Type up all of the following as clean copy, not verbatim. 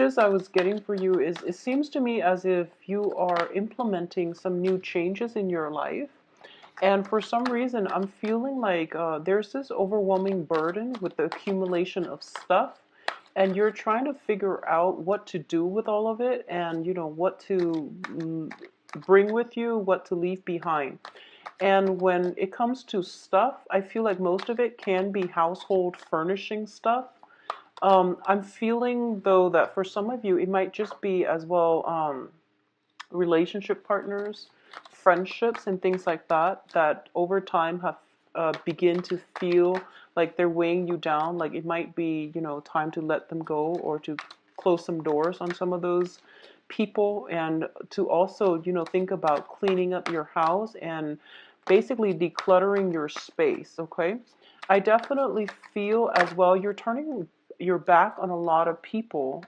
Just I was getting for you is it seems to me as if you are implementing some new changes in your life. And for some reason, I'm feeling like there's this overwhelming burden with the accumulation of stuff. And you're trying to figure out what to do with all of it and, what to bring with you, what to leave behind. And when it comes to stuff, I feel like most of it can be household furnishing stuff. I'm feeling though that for some of you, it might just be as well relationship partners, friendships, and things like that that over time have begin to feel like they're weighing you down. Like it might be, time to let them go or to close some doors on some of those people, and to also, think about cleaning up your house and basically decluttering your space. Okay. I definitely feel as well you're turning your back on a lot of people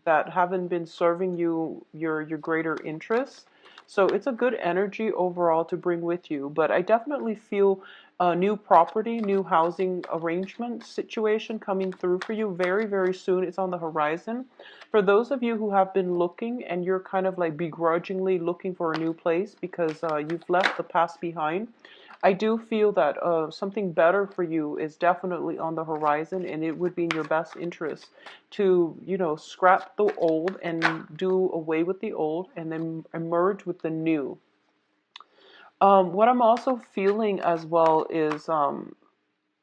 that haven't been serving you your greater interests. So it's a good energy overall to bring with you. But I definitely feel a new property, new housing arrangement situation coming through for you very, very soon. It's on the horizon. For those of you who have been looking and you're kind of like begrudgingly looking for a new place because you've left the past behind, I do feel that something better for you is definitely on the horizon, and it would be in your best interest to, scrap the old and do away with the old and then emerge with the new. What I'm also feeling as well is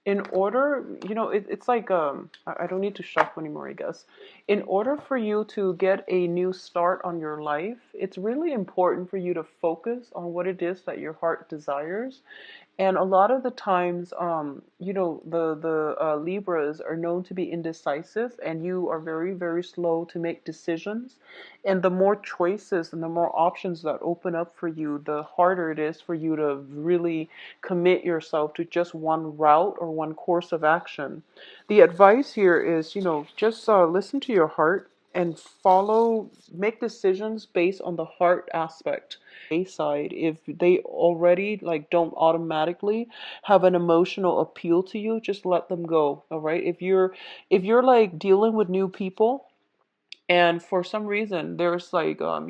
in order, it's like I don't need to shuffle anymore, I guess. In order for you to get a new start on your life, it's really important for you to focus on what it is that your heart desires. And a lot of the times, the Libras are known to be indecisive, and you are very, very slow to make decisions. And the more choices and the more options that open up for you, the harder it is for you to really commit yourself to just one route or one course of action. The advice here is, just listen to your heart and follow, make decisions based on the heart aspect. Side, if they already like don't automatically have an emotional appeal to you, just let them go. All right, if you're like dealing with new people and for some reason there's like um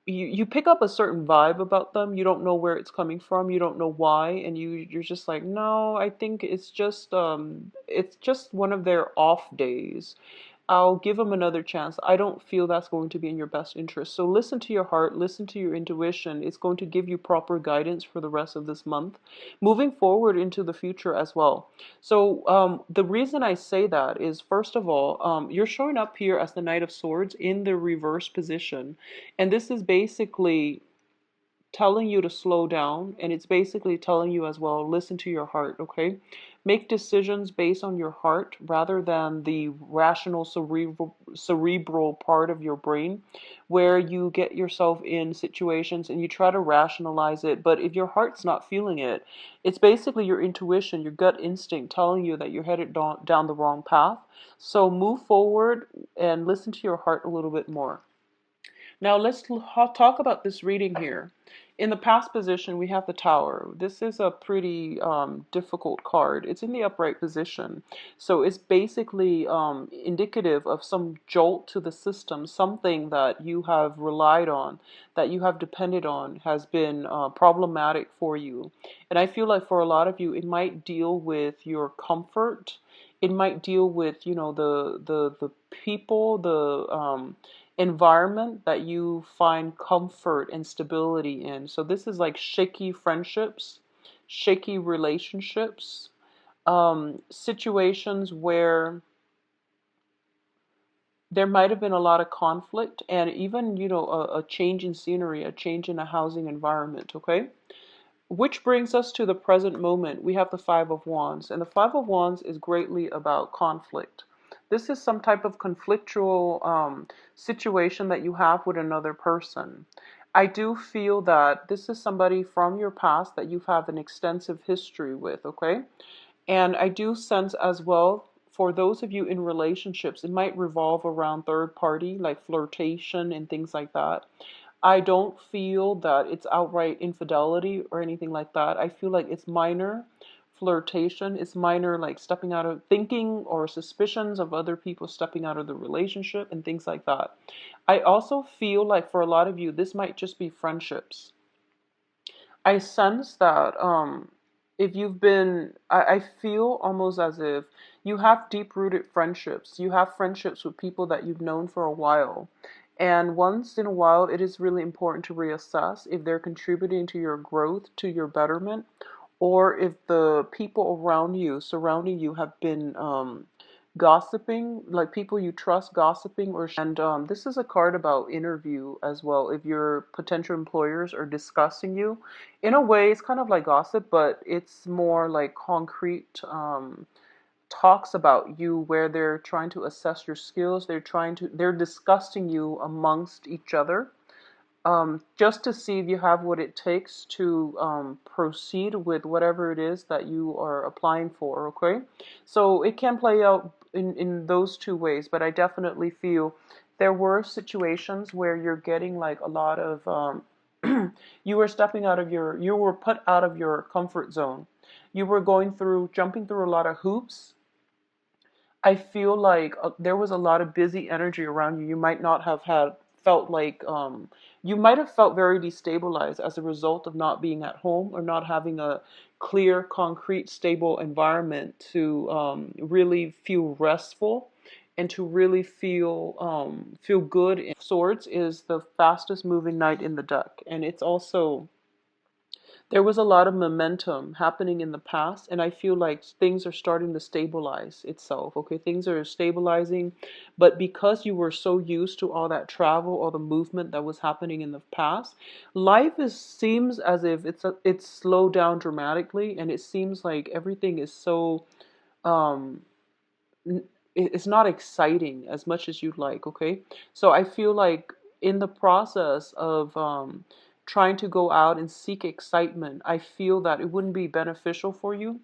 you pick up a certain vibe about them, you don't know where it's coming from, you don't know why, and you're just like, no, I think it's just one of their off days. I'll give them another chance. I don't feel that's going to be in your best interest. So listen to your heart, listen to your intuition. It's going to give you proper guidance for the rest of this month, moving forward into the future as well. So the reason I say that is, first of all, you're showing up here as the Knight of Swords in the reverse position. And this is basically telling you to slow down, and it's basically telling you as well, listen to your heart. Okay, make decisions based on your heart rather than the rational cerebral part of your brain, where you get yourself in situations and you try to rationalize it, but if your heart's not feeling it, it's basically your intuition, your gut instinct telling you that you're headed down the wrong path. So move forward and listen to your heart a little bit more. Now let's talk about this reading here. In the past position, we have the Tower. This is a pretty difficult card. It's in the upright position. So it's basically indicative of some jolt to the system, something that you have relied on, that you have depended on, has been problematic for you. And I feel like for a lot of you, it might deal with your comfort. It might deal with, the people, the environment that you find comfort and stability in. So this is like shaky friendships, shaky relationships, situations where there might have been a lot of conflict and even, a change in scenery, a change in a housing environment, okay? Which brings us to the present moment. We have the Five of Wands, and the Five of Wands is greatly about conflict. This is some type of conflictual situation that you have with another person. I do feel that this is somebody from your past that you have an extensive history with, okay? And I do sense as well, for those of you in relationships, it might revolve around third party, like flirtation and things like that. I don't feel that it's outright infidelity or anything like that. I feel like it's minor flirtation. It's minor, like stepping out of thinking or suspicions of other people stepping out of the relationship and things like that. I also feel like for a lot of you, this might just be friendships. I sense that if you've been, I feel almost as if you have deep rooted friendships. You have friendships with people that you've known for a while. And once in a while, it is really important to reassess if they're contributing to your growth, to your betterment, or if the people around you, surrounding you, have been gossiping, like people you trust gossiping or and this is a card about interview as well. If your potential employers are discussing you, in a way, it's kind of like gossip, but it's more like concrete talks about you where they're trying to assess your skills. They're discussing you amongst each other, just to see if you have what it takes to proceed with whatever it is that you are applying for, okay? So it can play out in those two ways, but I definitely feel there were situations where you're getting like a lot of, you were you were put out of your comfort zone. You were jumping through a lot of hoops. I feel like there was a lot of busy energy around you. You might not have felt like you might have felt very destabilized as a result of not being at home or not having a clear, concrete, stable environment to really feel restful and to really feel good. Swords is the fastest moving knight in the deck, and it's also there was a lot of momentum happening in the past, and I feel like things are starting to stabilize itself. Okay, things are stabilizing, but because you were so used to all that travel, all the movement that was happening in the past, life seems as if it's slowed down dramatically, and it seems like everything is so um it's not exciting as much as you'd like, okay? So I feel like in the process of trying to go out and seek excitement, I feel that it wouldn't be beneficial for you.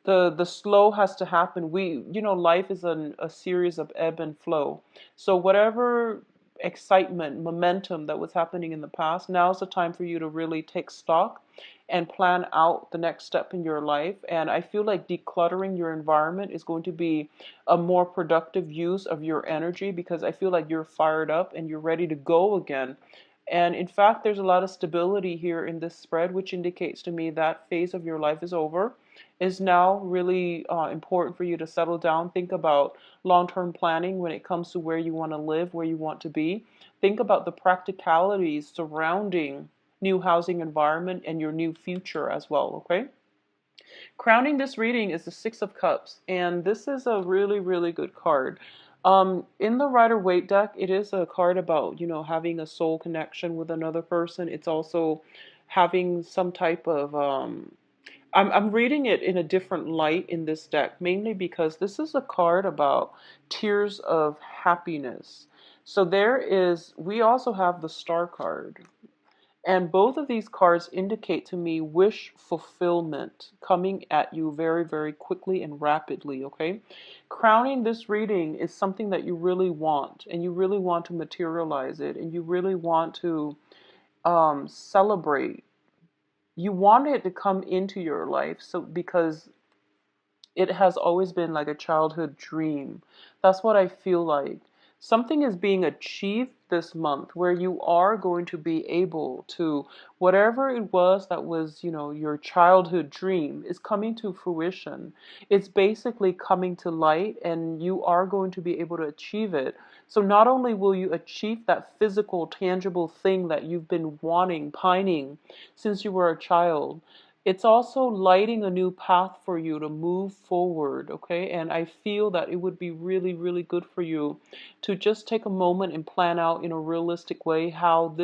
The slow has to happen. Life is a series of ebb and flow. So whatever excitement, momentum that was happening in the past, now's the time for you to really take stock and plan out the next step in your life. And I feel like decluttering your environment is going to be a more productive use of your energy, because I feel like you're fired up and you're ready to go again. And in fact, there's a lot of stability here in this spread, which indicates to me that phase of your life is over. Is now really important for you to settle down. Think about long-term planning when it comes to where you want to live, where you want to be. Think about the practicalities surrounding new housing environment and your new future as well, okay? Crowning this reading is the Six of Cups, and this is a really, really good card. In the Rider-Waite deck, it is a card about, having a soul connection with another person. It's also having some type of, I'm reading it in a different light in this deck, mainly because this is a card about tears of happiness. So we also have the Star card. And both of these cards indicate to me wish fulfillment coming at you very, very quickly and rapidly, okay? Crowning this reading is something that you really want, and you really want to materialize it, and you really want to celebrate. You want it to come into your life, so because it has always been like a childhood dream. That's what I feel like. Something is being achieved this month where you are going to be able to, whatever it was that was, your childhood dream is coming to fruition. It's basically coming to light, and you are going to be able to achieve it. So not only will you achieve that physical, tangible thing that you've been wanting, pining since you were a child, it's also lighting a new path for you to move forward, okay? And I feel that it would be really, really good for you to just take a moment and plan out in a realistic way how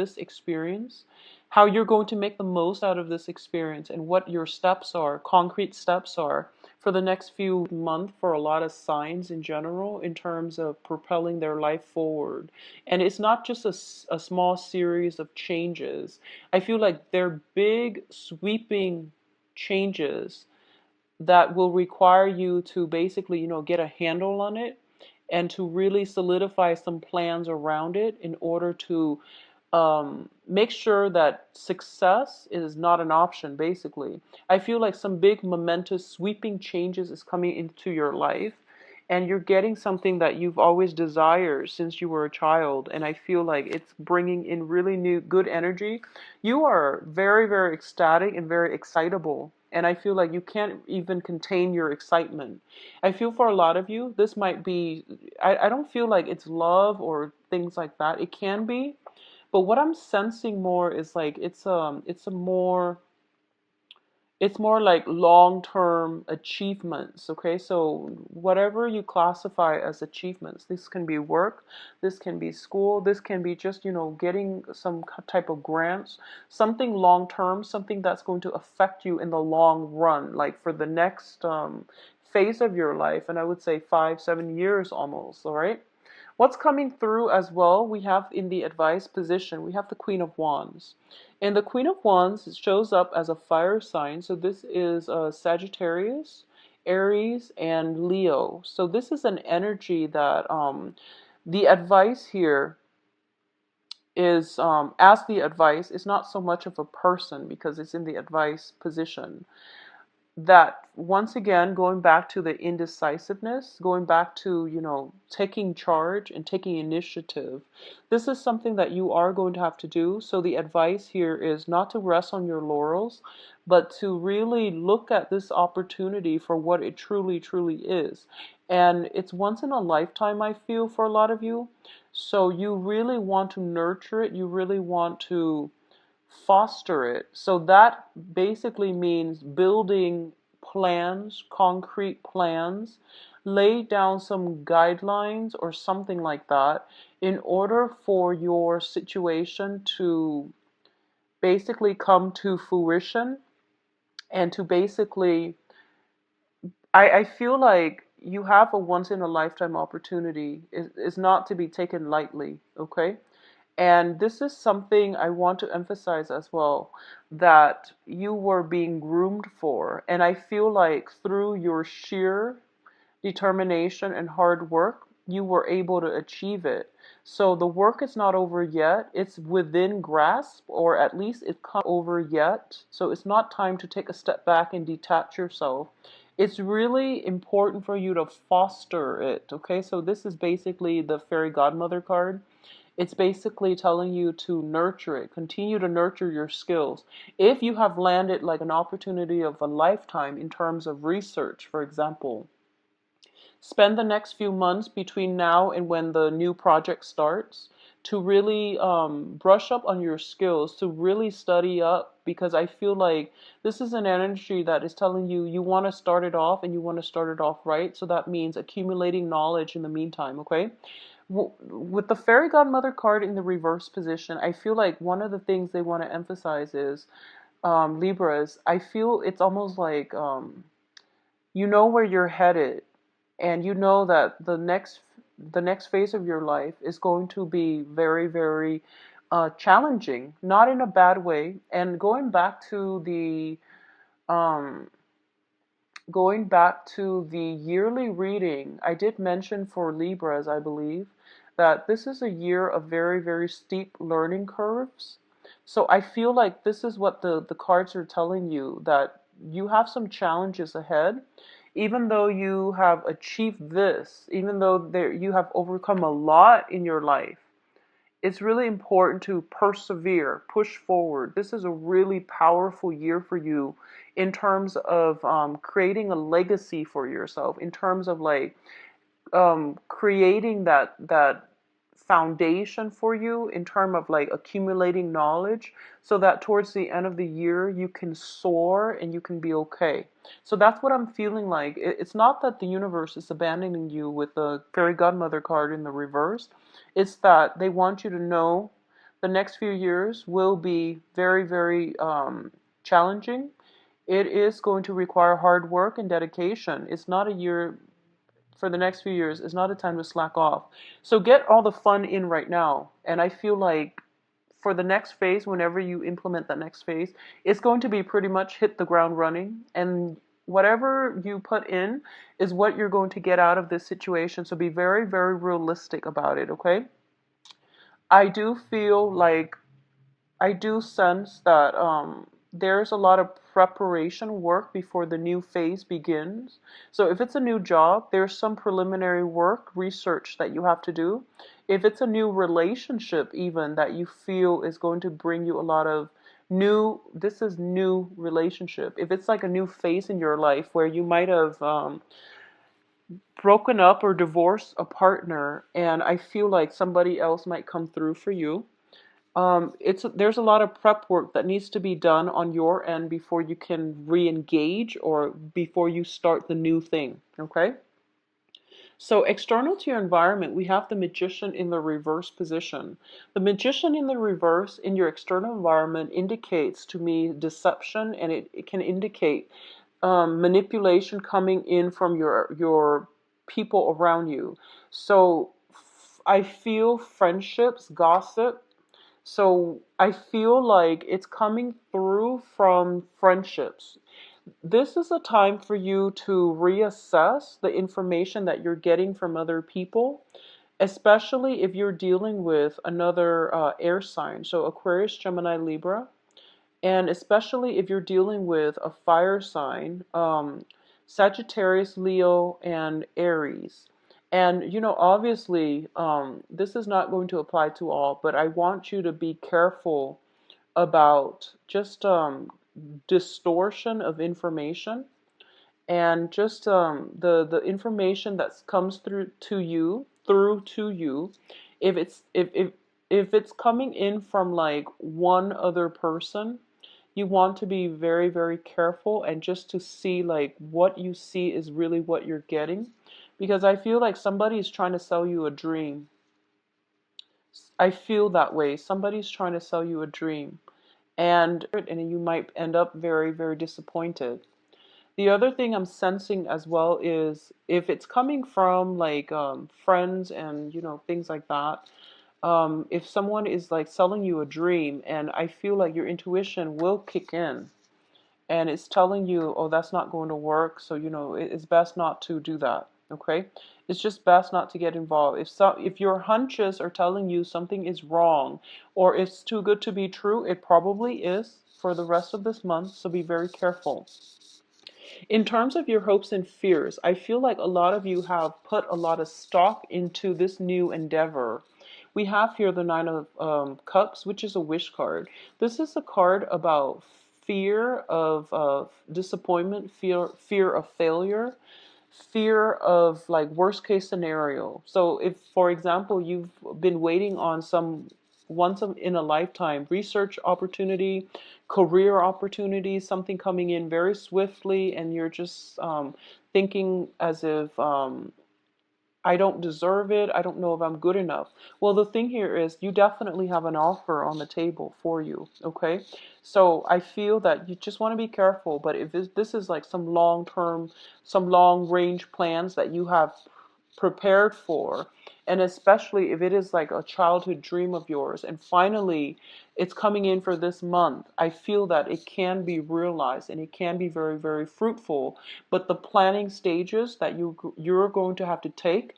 you're going to make the most out of this experience, and what your steps are, concrete steps are for the next few months for a lot of signs in general in terms of propelling their life forward. And it's not just a small series of changes. I feel like they're big, sweeping changes that will require you to basically, get a handle on it and to really solidify some plans around it in order to make sure that success is not an option, basically. I feel like some big momentous sweeping changes is coming into your life, and you're getting something that you've always desired since you were a child, and I feel like it's bringing in really new good energy. You are very, very ecstatic and very excitable, and I feel like you can't even contain your excitement. I feel for a lot of you this might be, I don't feel like it's love or things like that. It can be, but what I'm sensing more is like it's more like long-term achievements, okay? So whatever you classify as achievements, this can be work, this can be school, this can be just, getting some type of grants, something long-term, something that's going to affect you in the long run, like for the next phase of your life, and I would say 5, 7 years almost, all right? What's coming through as well, we have in the advice position, we have the Queen of Wands. And the Queen of Wands shows up as a fire sign. So this is Sagittarius, Aries, and Leo. So this is an energy that the advice here is, as the advice, is not so much of a person because it's in the advice position, that once again, going back to the indecisiveness, going back to, taking charge and taking initiative, this is something that you are going to have to do. So the advice here is not to rest on your laurels, but to really look at this opportunity for what it truly, truly is. And it's once in a lifetime, I feel, for a lot of you. So you really want to nurture it. You really want to foster it. So that basically means building plans, concrete plans, lay down some guidelines or something like that in order for your situation to basically come to fruition and to basically, I feel like you have a once in a lifetime opportunity is not to be taken lightly, okay? And this is something I want to emphasize as well, that you were being groomed for. And I feel like through your sheer determination and hard work, you were able to achieve it. So the work is not over yet. It's within grasp, or at least it's not over yet. So it's not time to take a step back and detach yourself. It's really important for you to foster it. Okay, so this is basically the fairy godmother card. It's basically telling you to nurture it, continue to nurture your skills. If you have landed like an opportunity of a lifetime in terms of research, for example, spend the next few months between now and when the new project starts to really brush up on your skills, to really study up, because I feel like this is an energy that is telling you you want to start it off and you want to start it off right. So that means accumulating knowledge in the meantime, okay? With the fairy godmother card in the reverse position, I feel like one of the things they want to emphasize is, Libras, I feel it's almost like, you know where you're headed, and you know that the next phase of your life is going to be very, very challenging, not in a bad way. And um, going back to the yearly reading, I did mention for Libras, I believe, that this is a year of very, very steep learning curves. So I feel like this is what the cards are telling you, that you have some challenges ahead. Even though you have achieved this, even though you have overcome a lot in your life, it's really important to persevere, push forward. This is a really powerful year for you in terms of creating a legacy for yourself, in terms of like creating that foundation for you, in terms of like accumulating knowledge, so that towards the end of the year you can soar and you can be okay. So that's what I'm feeling like. It's not that the universe is abandoning you with the fairy godmother card in the reverse. It's that they want you to know the next few years will be very, very challenging. It is going to require hard work and dedication. It's not a year, for the next few years, is not a time to slack off. So get all the fun in right now. And I feel like for the next phase, whenever you implement that next phase, it's going to be pretty much hit the ground running. And whatever you put in is what you're going to get out of this situation. So be very, very realistic about it, okay? I do feel like I do sense that there's a lot of preparation work before the new phase begins. So if it's a new job, there's some preliminary work, research that you have to do. If it's a new relationship, even that you feel is going to bring you a lot of this is new relationship. If it's like a new phase in your life where you might have broken up or divorced a partner, and I feel like somebody else might come through for you. There's a lot of prep work that needs to be done on your end before you can re-engage or before you start the new thing. Okay. So external to your environment, we have the magician in the reverse position. The magician in the reverse in your external environment indicates to me deception, and it can indicate manipulation coming in from your people around you. So I feel friendships, gossip. So I feel like it's coming through from friendships. This is a time for you to reassess the information that you're getting from other people, especially if you're dealing with another air sign. So Aquarius, Gemini, Libra. And especially if you're dealing with a fire sign, Sagittarius, Leo, and Aries. And, obviously, this is not going to apply to all, but I want you to be careful about just distortion of information and just the information that comes through to you, if it's coming in from like one other person, you want to be very, very careful and just to see like what you see is really what you're getting, because I feel like somebody is trying to sell you a dream. I feel that way. Somebody's trying to sell you a dream, and you might end up very, very disappointed. The other thing I'm sensing as well is if it's coming from like friends and things like that. If someone is like selling you a dream, and I feel like your intuition will kick in, and it's telling you, oh, that's not going to work. So it's best not to do that. Okay, it's just best not to get involved. If your hunches are telling you something is wrong, or it's too good to be true, it probably is for the rest of this month. So be very careful. In terms of your hopes and fears, I feel like a lot of you have put a lot of stock into this new endeavor. We have here the Nine of Cups, which is a wish card. This is a card about fear of disappointment, fear of failure, fear of like worst case scenario. So if, for example, you've been waiting on some once in a lifetime research opportunity, career opportunity, something coming in very swiftly, and you're just thinking as if I don't deserve it. I don't know if I'm good enough. Well, the thing here is you definitely have an offer on the table for you, okay? So I feel that you just want to be careful, but if this is like some long term, some long range plans that you have prepared for, and especially if it is like a childhood dream of yours, and finally it's coming in for this month, I feel that it can be realized and it can be very, very fruitful. But the planning stages that you're going to have to take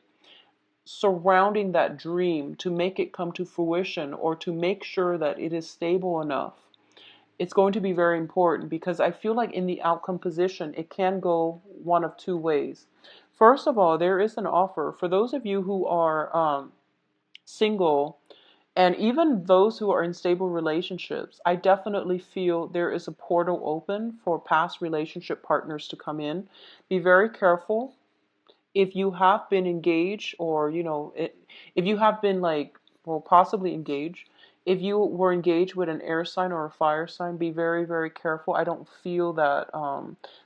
surrounding that dream to make it come to fruition, or to make sure that it is stable enough, it's going to be very important, because I feel like in the outcome position, it can go one of two ways. First of all, there is an offer for those of you who are single, and even those who are in stable relationships. I definitely feel there is a portal open for past relationship partners to come in. Be very careful if you have been engaged, or if you have been like, well, possibly engaged. If you were engaged with an air sign or a fire sign, be very, very careful. I don't feel that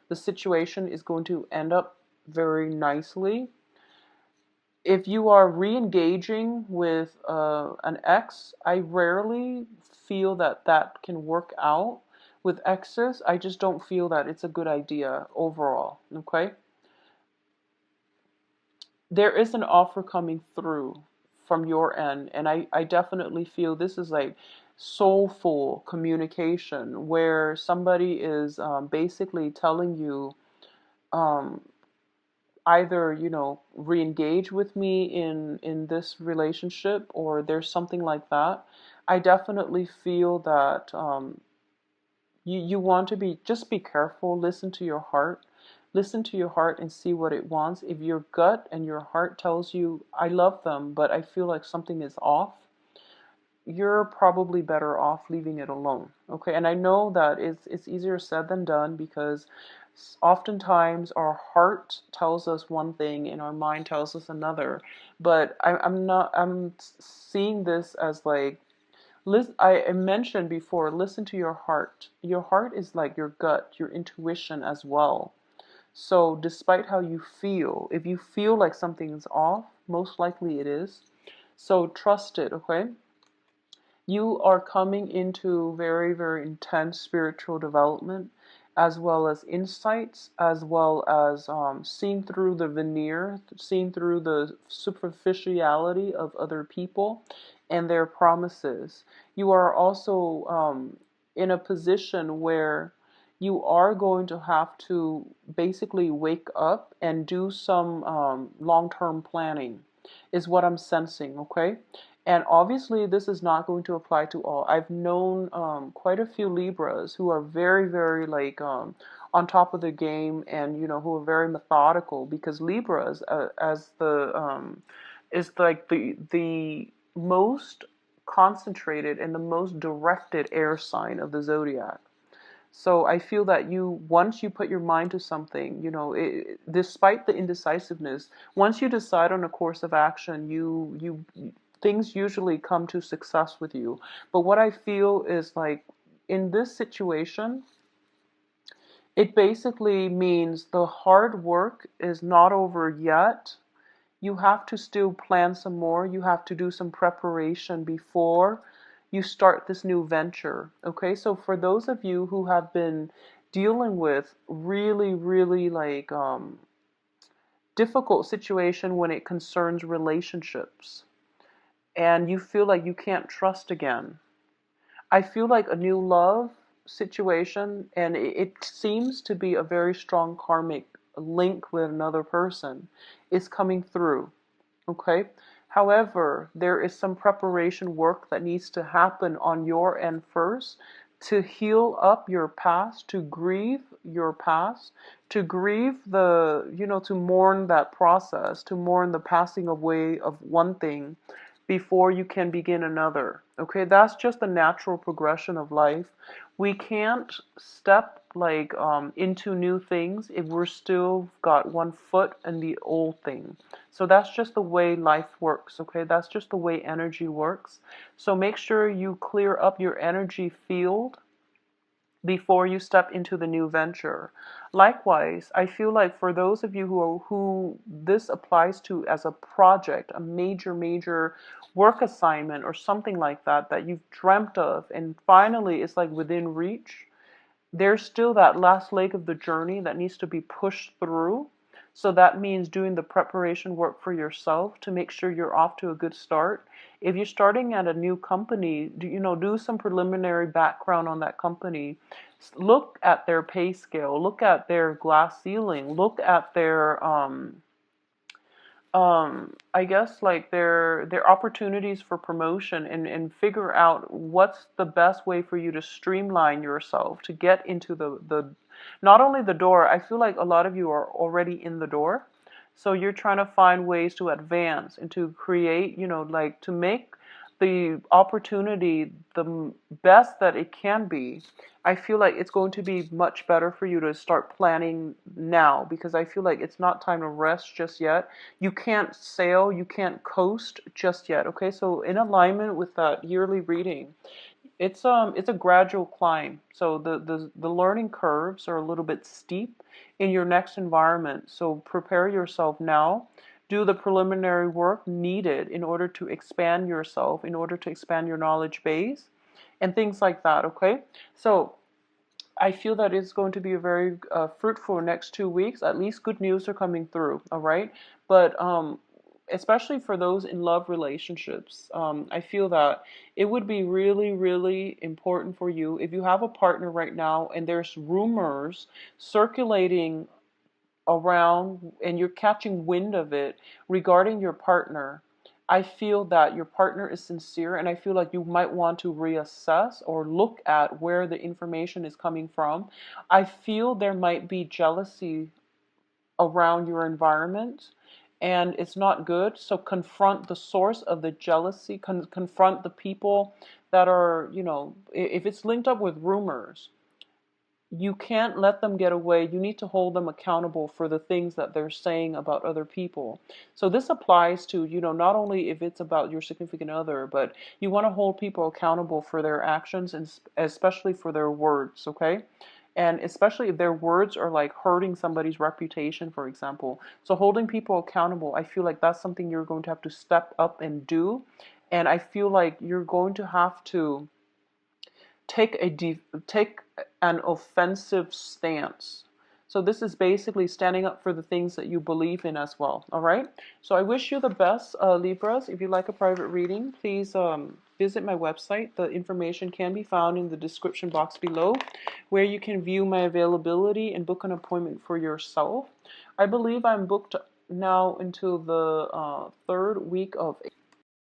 the situation is going to end up very nicely. If you are re-engaging with an ex, I rarely feel that that can work out. With exes, I just don't feel that it's a good idea overall. Okay, there is an offer coming through from your end, and I definitely feel this is like soulful communication where somebody is basically telling you, um, either, re-engage with me in this relationship, or there's something like that, I definitely feel that you want to be careful. Listen to your heart. Listen to your heart and see what it wants. If your gut and your heart tells you, I love them, but I feel like something is off, you're probably better off leaving it alone. Okay, and I know that it's easier said than done, because oftentimes our heart tells us one thing and our mind tells us another. But I'm seeing this as like, I mentioned before, listen to your heart. Your heart is like your gut, your intuition as well. So despite how you feel, if you feel like something is off, most likely it is. So trust it, okay? You are coming into very, very intense spiritual development, as well as insights, as well as seeing through the veneer, seeing through the superficiality of other people and their promises. You are also in a position where you are going to have to basically wake up and do some long-term planning, is what I'm sensing, okay? And obviously, this is not going to apply to all. I've known quite a few Libras who are very, very like on top of the game, and who are very methodical, because Libras, as the is like the most concentrated and the most directed air sign of the zodiac. So I feel that once you put your mind to something, despite the indecisiveness, once you decide on a course of action, things usually come to success with you. But what I feel is like, in this situation, it basically means the hard work is not over yet. You have to still plan some more. You have to do some preparation before you start this new venture. Okay, so for those of you who have been dealing with really, really like difficult situation when it concerns relationships, and you feel like you can't trust again, I feel like a new love situation, and it seems to be a very strong karmic link with another person, is coming through. Okay. However, there is some preparation work that needs to happen on your end first, to heal up your past, to grieve your past, to grieve to mourn that process, to mourn the passing away of one thing before you can begin another. Okay, that's just the natural progression of life. We can't step like into new things if we're still got one foot in the old thing. So that's just the way life works, okay? That's just the way energy works. So make sure you clear up your energy field before you step into the new venture. Likewise, I feel like for those of you who this applies to as a project, a major work assignment or something like that that you've dreamt of, and finally it's like within reach, there's still that last leg of the journey that needs to be pushed through. So that means doing the preparation work for yourself to make sure you're off to a good start. If you're starting at a new company, do some preliminary background on that company. Look at their pay scale, look at their glass ceiling, look at their I guess like their opportunities for promotion, and figure out what's the best way for you to streamline yourself to get into the not only the door. I feel like a lot of you are already in the door, so you're trying to find ways to advance and to create, like to make the opportunity the best that it can be. I feel like it's going to be much better for you to start planning now, because I feel like it's not time to rest just yet. You can't sail, you can't coast just yet. Okay, so in alignment with that yearly reading, it's a gradual climb. So the learning curves are a little bit steep in your next environment. So prepare yourself now. Do the preliminary work needed in order to expand yourself, in order to expand your knowledge base, and things like that. Okay, so I feel that it's going to be a very fruitful next 2 weeks. At least good news are coming through. All right, but especially for those in love relationships, I feel that it would be really, really important for you, if you have a partner right now and there's rumors circulating around and you're catching wind of it regarding your partner, I feel that your partner is sincere, and I feel like you might want to reassess or look at where the information is coming from. I feel there might be jealousy around your environment, and it's not good. So confront the source of the jealousy, confront the people that are, if it's linked up with rumors, you can't let them get away. You need to hold them accountable for the things that they're saying about other people. So this applies to, not only if it's about your significant other, but you want to hold people accountable for their actions and especially for their words, okay? And especially if their words are like hurting somebody's reputation, for example. So holding people accountable, I feel like that's something you're going to have to step up and do. And I feel like you're going to have to take an offensive stance. So this is basically standing up for the things that you believe in as well. All right. So I wish you the best, Libras. If you'd like a private reading, please visit my website. The information can be found in the description box below, where you can view my availability and book an appointment for yourself. I believe I'm booked now until the third week of